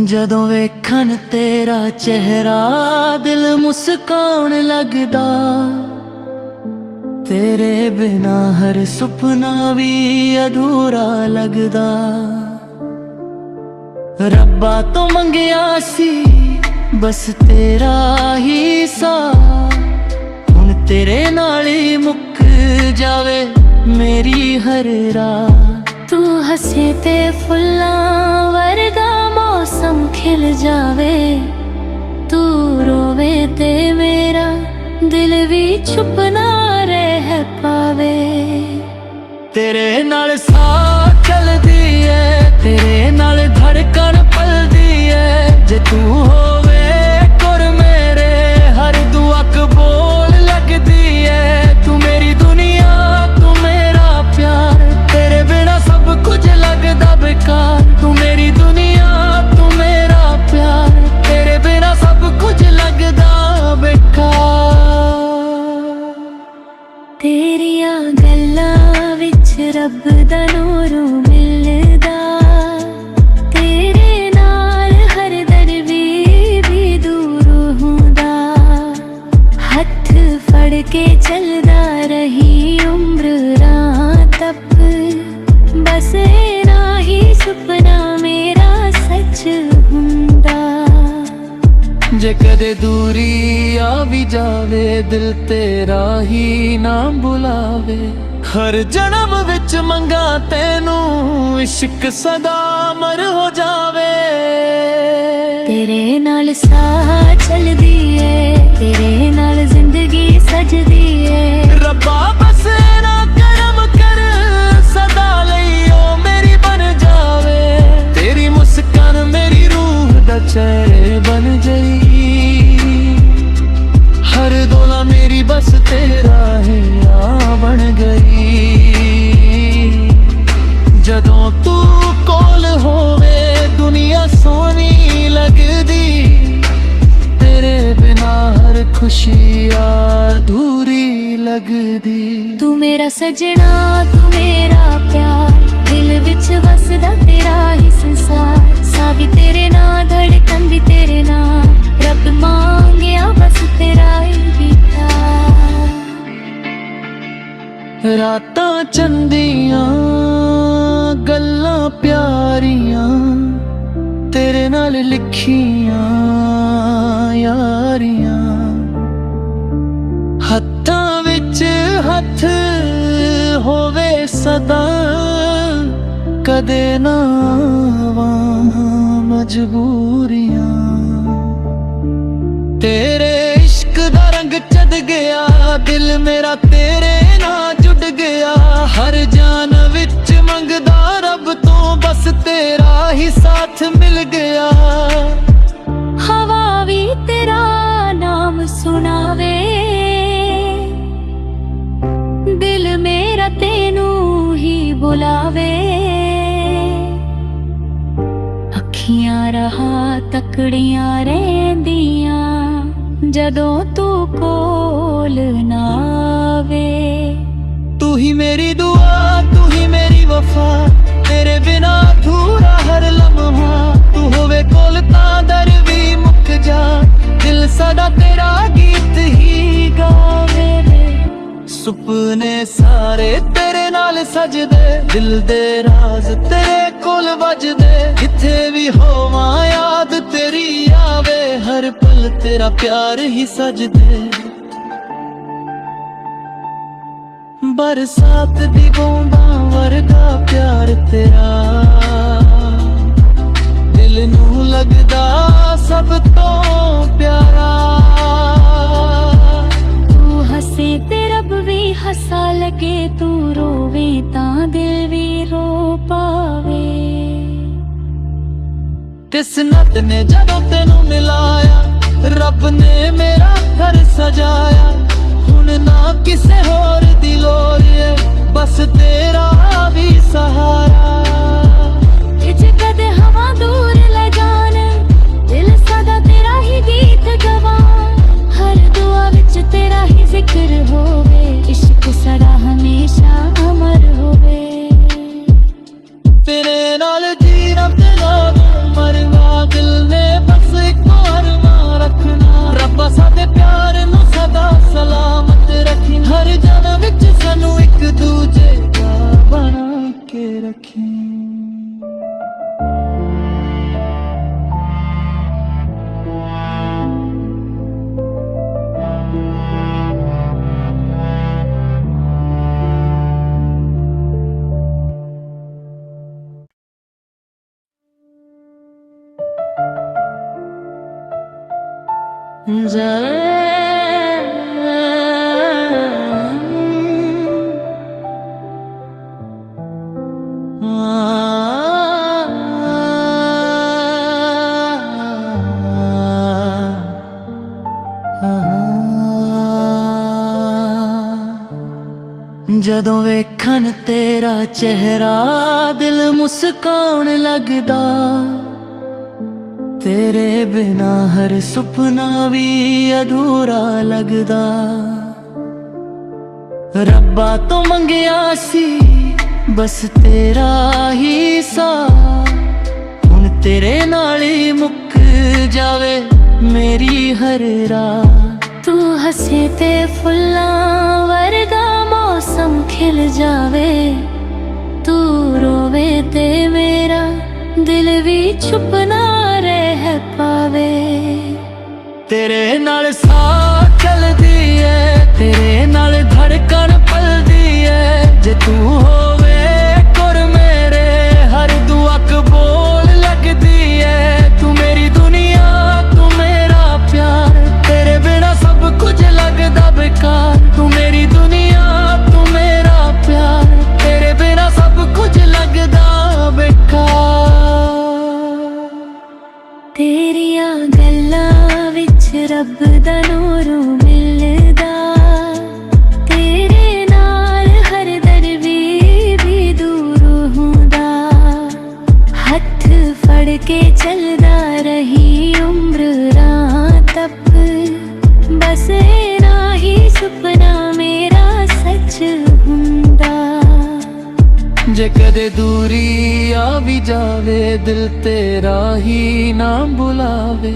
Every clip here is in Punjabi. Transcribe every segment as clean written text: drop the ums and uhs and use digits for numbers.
ਜਦੋਂ ਵੇਖਣ ਤੇਰਾ ਚਿਹਰਾ ਦਿਲ ਮੁਸਕਾਉਣ ਲੱਗਦਾ, ਤੇਰੇ ਬਿਨਾ ਹਰ ਸੁਪਨਾ ਵੀ ਅਧੂਰਾ ਲੱਗਦਾ। ਰੱਬਾ ਤੋਂ ਮੰਗਿਆ ਸੀ ਬਸ ਤੇਰਾ ਹੀ ਸਾਥ, ਹੁਣ ਤੇਰੇ ਨਾਲ ਹੀ ਮੁੱਕ ਜਾਵੇ ਮੇਰੀ ਹਰ ਰਾਤ। ਤੂੰ ਹੱਸੇ ਤੇ ਫੁੱਲਾਂ ਵਰਗਾ ਮੌਸਮ ਖਿਲ ਜਾਵੇ, ਤੂੰ ਰੋਵੇ ਤੇ ਮੇਰਾ ਦਿਲ ਵੀ ਚੁੱਪ ਨਾ ਰਹਿ ਪਾਵੇ। ਤੇਰੇ ਨਾਲ ਸਾਹ ਚੱਲਦੀ ਏ, ਤੇਰੇ ਨਾਲ ਧੜਕਣ ਪਲਦੀ ਏ, ਜੇ ਤੂੰ ਹੋਵੇ ਕੋਲ ਮੇਰੇ ਹਰ ਦੁਆ ਕਬੂਲ ਲੱਗਦੀ ਏ। ਤੂੰ ਮੇਰੀ ਦੁਨੀਆ, ਤੂੰ ਮੇਰਾ ਪਿਆਰ, ਤੇਰੇ ਬਿਨਾ ਸਭ ਕੁਝ ਲੱਗਦਾ ਬੇਕਾਰ। ਤੂੰ ਮੇਰੀ ਦੁਨੀਆ, ਤੂੰ ਮੇਰਾ ਪਿਆਰ, ਤੇਰੇ ਬਿਨਾ ਸਭ ਕੁਝ ਲੱਗਦਾ ਬੇਕਾਰ। ਤੇਰੀਆਂ ਗੱਲਾਂ ਵਿੱਚ ਰੱਬ ਦਾ ਨੂਰ ਮਿਲਦਾ, ਤੇਰੇ ਨਾਲ ਹਰ ਦਰਵੀ ਵੀ ਦੂਰ ਹੁੰਦਾ। ਹੱਥ ਫੜ ਕੇ ਚੱਲਦਾ ਰਹੀ ਉਮਰ ਰਾਤ ਤੱਕ, ਬਸ ਨਾ ਹੀ ਸੁਪਨਾ ਮੇਰਾ ਸੱਚ ਹੁੰਦਾ। ਜੇ ਕਦੇ ਦੂਰੀ ਆ ਵੀ ਜਾਵੇ, ਦਿਲ ਤੇਰਾ ਹੀ ਨਾ ਬੁਲਾਵੇ। ਹਰ ਜਨਮ ਵਿੱਚ ਮੰਗਾ ਤੈਨੂੰ, ਇਸ਼ਕ ਸਦਾ ਅਮਰ ਹੋ ਜਾਵੇ। ਤੇਰੇ ਨਾਲ ਸਾਹ ਚੱਲਦੀ ਏ, ਤੇਰੇ ਨਾਲ ਜ਼ਿੰਦਗੀ ਸਜਦੀ ਏ। ਰੱਬਾ ਬਸ ਨਾ ਕਰਮ ਕਰ, ਸਦਾ ਲਈ ਓ ਮੇਰੀ ਬਣ ਜਾਵੇ। ਤੇਰੀ ਮੁਸਕਾਨ ਮੇਰੀ ਰੂਹ ਦਾ ਚੈਨ ਬਣ ਜਾਈ, ਹਰ ਦੋਲਾ ਮੇਰੀ ਬਸ ਤੇਰਾ ਹੀ ਆ ਬਣ ਗਈ। ਜਦੋਂ ਤੂੰ ਕੋਲ ਹੋਵੇ ਦੁਨੀਆ ਸੋਹਣੀ ਲੱਗਦੀ, ਤੇਰੇ ਬਿਨਾ ਹਰ ਖੁਸ਼ੀ ਅਧੂਰੀ ਲੱਗਦੀ। ਤੂੰ ਮੇਰਾ ਸਜਣਾ, ਤੂੰ ਮੇਰਾ ਪਿਆਰ, ਦਿਲ ਵਿੱਚ ਵਸਦਾ ਤੇਰਾ ਹੀ ਸੰਸਾਰ। ਸਾਹ ਵੀ ਤੇਰੇ ਨਾਲ, ਧੜਕਨ ਵੀ ਤੇਰੇ ਨਾਲ, ਰੱਬ ਮੰਗਿਆ ਬਸ ਤੇਰਾ ਹੀ ਪਿਆਰ। ਰਾਤਾਂ ਚੰਦੀਆਂ ਗੱਲਾਂ ਪਿਆਰੀਆਂ, ਤੇਰੇ ਨਾਲ ਲਿਖੀਆਂ ਯਾਰੀਆਂ। ਹੱਥਾਂ ਵਿੱਚ ਹੱਥ ਹੋਵੇ ਸਦਾ, ਕਦੇ ਨਾ ਆਵਾਂ ਮਜਬੂਰੀਆਂ। ਤੇਰੇ ਇਸ਼ਕ ਦਾ ਰੰਗ ਚੜ ਗਿਆ, ਦਿਲ ਮੇਰਾ ਤੇਰੇ ਨਾਲ ਜੁੜ ਗਿਆ। ਹਰ ਜਾਨ ਵਿੱਚ ਮੰਗਦਾ ਰੱਬ ਤੋਂ, ਬਸ ਤੇਰਾ ਹੀ ਸਾਥ ਮਿਲ ਗਿਆ। ਹਵਾ ਵੀ ਤੇਰਾ ਨਾਮ ਸੁਣਾਵੇ, ਦਿਲ ਮੇਰਾ ਤੈਨੂੰ ਹੀ ਬੁਲਾਵੇ। ਅੱਖੀਆਂ ਰਹਾ ਤਕੜੀਆਂ ਰਹਿੰਦੀਆਂ, ਜਦੋਂ ਤੂੰ ਕੋਲ ਨਾ ਆਵੇ। ਤੂੰ ਹੀ ਮੇਰੀ ਦੁਆ, ਤੂੰ ਹੀ ਮੇਰੀ ਵਫਾ, ਤੇਰੇ ਬਿਨਾ ਅਧੂਰਾ ਹਰ ਲਮਹਾ। ਤੂੰ ਹੋਵੇ ਕੋਲ ਤਾਂ ਦਰ ਵੀ ਮੁੱਕ ਜਾ, ਦਿਲ ਸਾਡਾ ਤੇਰਾ ਗੀਤ ਹੀ ਗਾਵੇ। ਸੁਪਨੇ ਸਾਰੇ ਤੇਰੇ ਨਾਲ ਸਜਦੇ, ਦਿਲ ਦੇ ਰਾਜ਼ ਤੇਰੇ ਕੋਲ ਵੱਜਦੇ। ਜਿੱਥੇ ਵੀ ਹੋਵਾਂ ਯਾਦ ਤੇਰੀ ਆਵੇ, ਹਰ ਪਲ ਤੇਰਾ ਪਿਆਰ ਹੀ ਸਜਦੇ। ਬਰਸਾਤ ਦੀ ਬੂੰਦਾਂ ਵਰਗਾ ਪਿਆਰ ਤੇਰਾ, ਦਿਲ ਨੂੰ ਲੱਗਦਾ ਸਭ ਤੋਂ ਪਿਆਰਾ। ਤੂੰ ਹੱਸੇ ਤੇ ਰੱਬ ਵੀ ਹੱਸਾ ਲੱਗੇ, ਤੂੰ ਰੋਵੇ ਤਾਂ ਦਿਲ ਵੀ ਰੋ ਪਾਵੇ। ਕਿਸਮਤ ਨੇ ਜਦੋਂ ਤੈਨੂੰ ਮਿਲਾਇਆ, ਰੱਬ ਨੇ ਮੇਰਾ ਘਰ ਸਜਾਇਆ। ਹੁਣ ਨਾ ਕਿਸੇ ਹੋਰ ਦੀ ਲੋੜ ਏ, ਬਸ ਤੇਰਾ ਜਦੋਂ ਵੇਖਣ ਤੇਰਾ ਚਿਹਰਾ ਦਿਲ ਮੁਸਕਾਉਣ ਲੱਗਦਾ, ਤੇਰੇ ਬਿਨਾ ਹਰ ਸੁਪਨਾ ਵੀ ਅਧੂਰਾ ਲੱਗਦਾ। ਰੱਬਾ ਤੋਂ ਮੰਗਿਆ ਸੀ ਬਸ ਤੇਰਾ ਹੀ ਸਾਥ, ਹੁਣ ਤੇਰੇ ਨਾਲ ਹੀ ਮੁੱਕ ਜਾਵੇ ਮੇਰੀ ਹਰ ਰਾਤ। ਤੂੰ ਹੱਸੇ ਤੇ ਫੁੱਲਾਂ ਵਰਗਾ ਮੌਸਮ ਖਿਲ ਜਾਵੇ, ਤੂੰ ਰੋਵੇ ਤੇ ਮੇਰਾ ਦਿਲ ਵੀ ਚੁੱਪ ਨਾ ਰਹਿ ਪਾਵੇ। ਤੇਰੇ ਨਾਲ ਸਾਹ ਚੱਲਦੀ ਏ, ਤੇਰੇ ਨਾਲ ਧੜਕਣ ਪਲਦੀ ਏ, ਜੇ ਤੂੰ ਹੋਵੇ ਕੋਲ ਮੇਰੇ ਹਰ ਦੁਆ ਕਬੂਲ ਲੱਗਦੀ ਏ। ਤੂੰ ਮੇਰੀ ਦੁਨੀਆ, ਤੂੰ ਮੇਰਾ ਪਿਆਰ, ਤੇਰੇ ਬਿਨਾ ਸਭ ਕੁਝ ਲੱਗਦਾ ਬੇਕਾਰ। ਤੂੰ ਮੇਰੀ ਦੁਨੀਆ, ਤੂੰ ਮੇਰਾ ਪਿਆਰ, ਤੇਰੇ ਬਿਨਾ ਸਭ ਕੁਝ ਲੱਗਦਾ ਬੇਕਾਰ। ਤੇਰੀਆਂ ਗੱਲਾਂ ਵਿੱਚ ਰੱਬ ਦਾ ਨੂਰ ਮਿਲਦਾ, ਤੇਰੇ ਨਾਲ ਹਰ ਦਰਵੀ ਵੀ ਦੂਰ ਹੁੰਦਾ। ਹੱਥ ਫੜ ਕੇ ਚੱਲਦਾ ਰਹੀ ਉਮਰ ਰਾਤ ਤੱਕ, ਬਸ ਨਾ ਹੀ ਸੁਪਨਾ ਮੇਰਾ ਸੱਚ ਹੁੰਦਾ। ਜੇ ਕਦੇ ਦੂਰੀ ਆ ਵੀ ਜਾਵੇ, ਦਿਲ ਤੇਰਾ ਹੀ ਨਾ ਬੁਲਾਵੇ।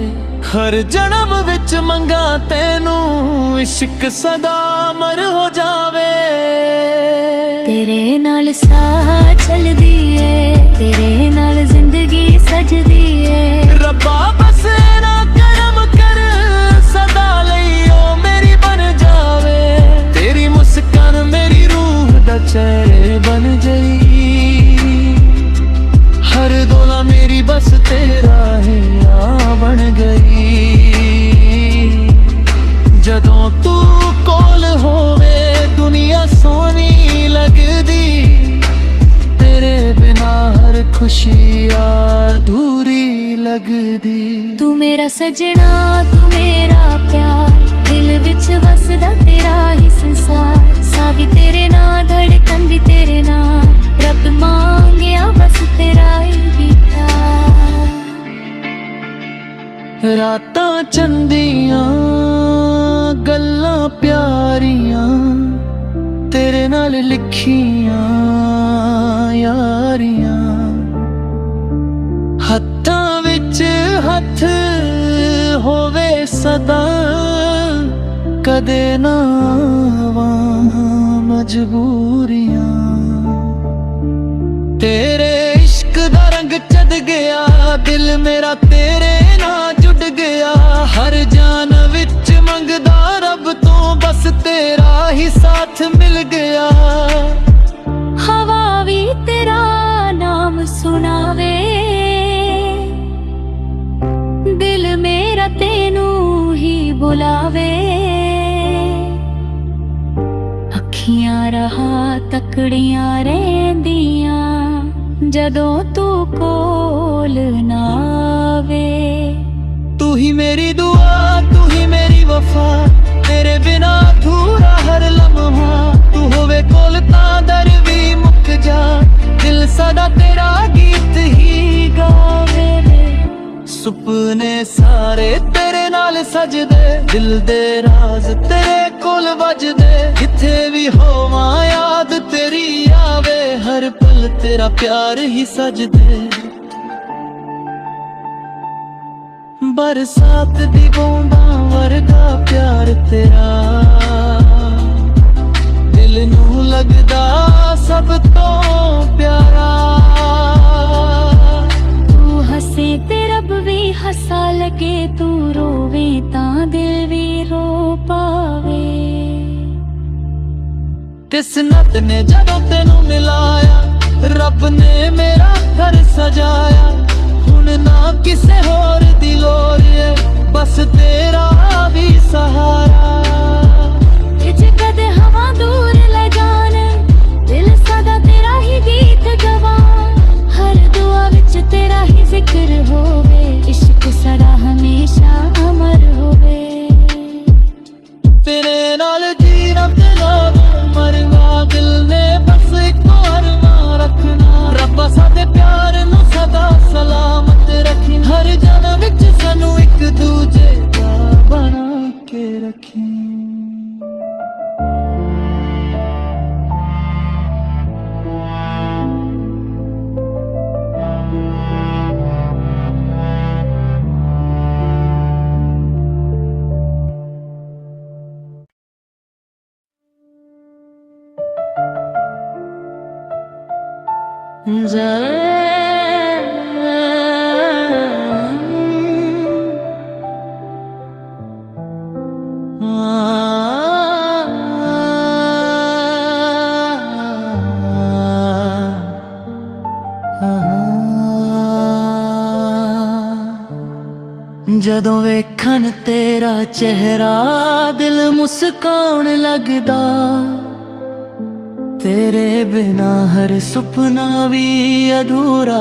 ਹਰ ਜਨਮ ਵਿੱਚ ਮੰਗਾ ਤੈਨੂੰ, ਇਸ਼ਕ ਸਦਾ ਅਮਰ ਹੋ ਜਾਵੇ। ਤੇਰੇ ਨਾਲ ਸਾਹ ਚੱਲਦੀ ਏ, ਤੇਰੇ ਨਾਲ ਜ਼ਿੰਦਗੀ ਸਜਦੀ ਏ। ਰੱਬਾ ਬਸ ਨਾ ਕਰਮ ਕਰ, ਸਦਾ ਲਈ ਓ ਮੇਰੀ ਬਣ ਜਾਵੇ। ਤੇਰੀ ਮੁਸਕਾਨ ਮੇਰੀ ਰੂਹ ਦਾ ਚੈਨ ਬਣ ਜਾਈ। ਹਰ ਦੋਲਾ ਮੇਰੀ ਬਸ ਤੇਰਾ ਹੀ ਆ ਬਣ ਗਈ। ਜਦੋਂ ਤੂੰ ਕੋਲ ਹੋਵੇ ਦੁਨੀਆ ਸੋਹਣੀ ਲੱਗਦੀ, ਤੇਰੇ ਬਿਨਾ ਹਰ ਖੁਸ਼ੀ ਅਧੂਰੀ ਲੱਗਦੀ। ਤੂੰ ਮੇਰਾ ਸਜਣਾ, ਤੂੰ ਮੇਰਾ ਪਿਆਰ, ਦਿਲ ਵਿੱਚ ਵਸਦਾ ਤੇਰਾ ਹੀ ਸੰਸਾਰ। ਸਾਹ ਵੀ ਤੇਰੇ ਨਾਲ, ਧੜਕਣ ਵੀ ਤੇਰੇ ਨਾਲ, ਰੱਬ ਮੰਗਿਆ ਬਸ ਤੇਰਾ ਹੀ ਪਿਆਰ। ਰਾਤਾਂ ਚੰਦੀਆਂ ਗੱਲਾਂ ਪਿਆਰੀਆਂ, ਤੇਰੇ ਨਾਲ ਲਿਖੀਆਂ ਯਾਰੀਆਂ। ਹੱਥਾਂ ਵਿੱਚ ਹੱਥ ਹੋਵੇ ਸਦਾ, ਕਦੇ ਨਾ ਆਵਾਂ ਮਜਬੂਰੀਆਂ। ਤੇਰੇ ਇਸ਼ਕ ਦਾ ਰੰਗ ਚੜ ਗਿਆ, ਦਿਲ ਮੇਰਾ ਤੇਰੇ ਨਾਲ ਜੁੜ ਗਿਆ। ਹਰ ਜਾਨ ਵਿੱਚ ਮੰਗਦਾ ਰੱਬ ਤੋਂ, ਬਸ ਤੇਰਾ ਹੀ ਸਾਥ ਮਿਲ ਗਿਆ। ਹਵਾ ਵੀ ਤੇਰਾ ਨਾਮ ਸੁਣਾਵੇ, ਦਿਲ ਮੇਰਾ ਤੈਨੂੰ ਹੀ ਬੁਲਾਵੇ। ਅੱਖੀਆਂ ਰਹਾ ਤਕੜੀਆਂ ਰਹਿੰਦੀਆਂ, ਜਦੋਂ ਤੂੰ ਕੋਲ ਨਾ ਆਵੇ। ਤੂੰ ਹੀ ਮੇਰੀ ਦੁਆ, ਤੂੰ ਹੀ ਮੇਰੀ ਵਫਾ, ਤੇਰੇ ਬਿਨਾ ਅਧੂਰਾ ਹਰ ਲਮਹਾ। ਤੂੰ ਹੋਵੇ ਕੋਲ ਤਾਂ ਦਰ ਵੀ ਮੁੱਕ ਜਾ, ਦਿਲ ਸਦਾ ਤੇਰਾ ਗੀਤ ਹੀ ਗਾਵੇ। ਸੁਪਨੇ ਸਾਰੇ ਤੇਰੇ ਨਾਲ ਸਜਦੇ, ਦਿਲ ਦੇ ਰਾਜ਼ ਤੇਰੇ ਕੋਲ ਵੱਜਦੇ। ਜਿੱਥੇ ਵੀ ਹੋਵਾਂ ਯਾਦ ਤੇਰੀ ਆਵੇ, ਹਰ ਪਲ ਤੇਰਾ ਪਿਆਰ ਹੀ ਸਜਦੇ। ਬਰਸਾਤ ਦੀ ਬੂੰਦਾਂ ਵਰਗਾ ਪਿਆਰ ਤੇਰਾ, ਦਿਲ ਨੂੰ ਲੱਗਦਾ ਸਭ ਤੋਂ ਪਿਆਰਾ। ਤੂੰ ਹੱਸੇ ਤੇ ਰੱਬ ਵੀ ਹੱਸਾ ਲੱਗੇ, ਤੂੰ ਰੋਵੇ ਤਾਂ ਦਿਲ ਵੀ ਰੋ ਪਾਵੇ। ਕਿਸਮਤ ਨੇ ਜਦੋਂ ਤੈਨੂੰ ਮਿਲਾਇਆ, ਰੱਬ ਨੇ ਮੇਰਾ ਘਰ ਸਜਾਇਆ। ਹੁਣ ਨਾ ਕਿਸੇ ਹੋਰ ਦੀ ਲੋੜ ਏ, बस तेरा भी सहारा। विच कद हवा दूर ले जान, दिल सदा तेरा ही गीत गवा। हर दुआ विच तेरा ही जिक्र होवे, इश्क सदा हमेशा अमर होवे। तेरे नाल जीना तेरा मरना, दिल ने बस एक अरमां रखना। रब्बा साडे प्यार नूं सदा सलामत रखी, हर जन्म विच सानू एक दूजे दा बना के रखी। ਜਦੋਂ ਵੇਖਣ ਤੇਰਾ ਚਿਹਰਾ ਦਿਲ ਮੁਸਕਾਉਣ ਲੱਗਦਾ। तेरे बिना हर सुपना भी अधूरा